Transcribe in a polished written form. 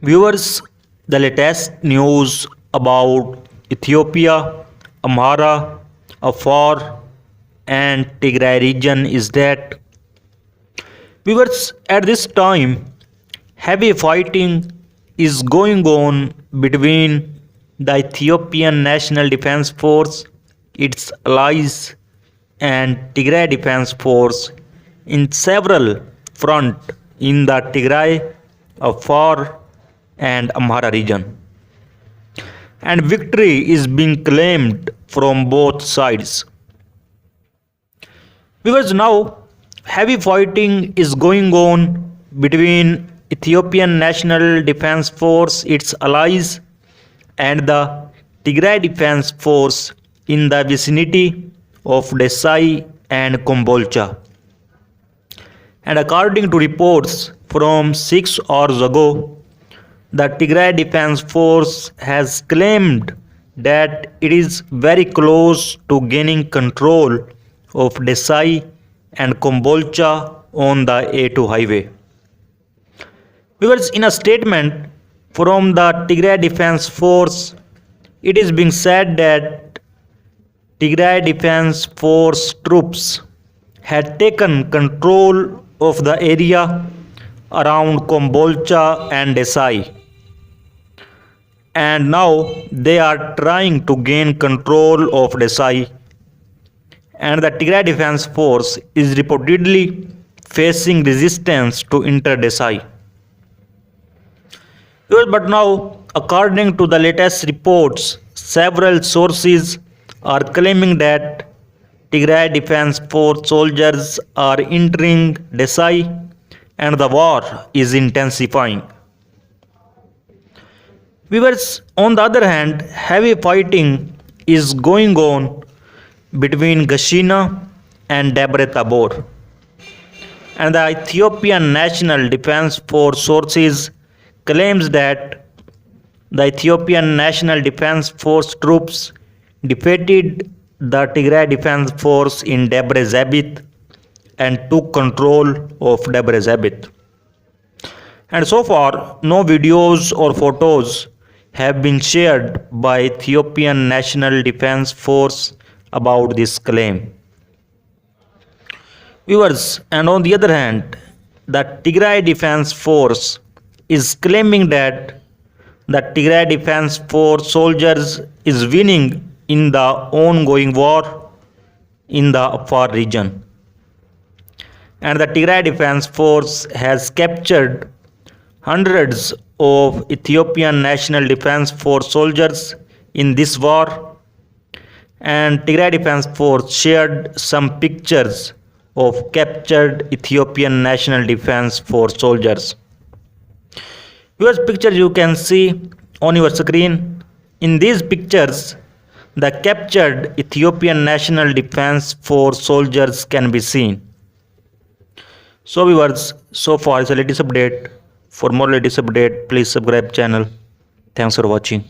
Viewers, the latest news about Ethiopia, Amhara, Afar, and Tigray region is that viewers at this time heavy fighting is going on between the Ethiopian National Defense Force, its allies, and Tigray Defense Force in several fronts in the Tigray, Afar, and Amhara region. And victory is being claimed from both sides. Because now heavy fighting is going on between Ethiopian National Defense Force, its allies, and the Tigray Defense Force in the vicinity of Desai and Kombolcha. And according to reports from 6 hours ago, the Tigray Defense Force has claimed that it is very close to gaining control of Desai and Kombolcha on the A2 highway. Because in a statement from the Tigray Defense Force, it is being said that Tigray Defense Force troops had taken control of the area around Kombolcha and Desai, and now they are trying to gain control of Desai, and the Tigray Defense Force is reportedly facing resistance to enter Desai. But now, according to the latest reports, several sources are claiming that Tigray Defense Force soldiers are entering Desai and the war is intensifying. Viewers, on the other hand, heavy fighting is going on between Gashina and Debre Tabor. And the Ethiopian National Defense Force sources claims that the Ethiopian National Defense Force troops defeated the Tigray Defense Force in Debre Zabit and took control of Debre Zabit. And so far, no videos or photos have been shared by Ethiopian National Defense Force about this claim. Viewers, and on the other hand, the Tigray Defense Force is claiming that the Tigray Defense Force soldiers is winning in the ongoing war in the Afar region. And the Tigray Defense Force has captured hundreds of Ethiopian National Defense Force soldiers in this war, and Tigray Defense Force shared some pictures of captured Ethiopian National Defense Force soldiers. Here's pictures you can see on your screen. In these pictures, the captured Ethiopian National Defense Force soldiers can be seen. So viewers, so far is the latest update. For more latest update, please subscribe channel. Thanks for watching.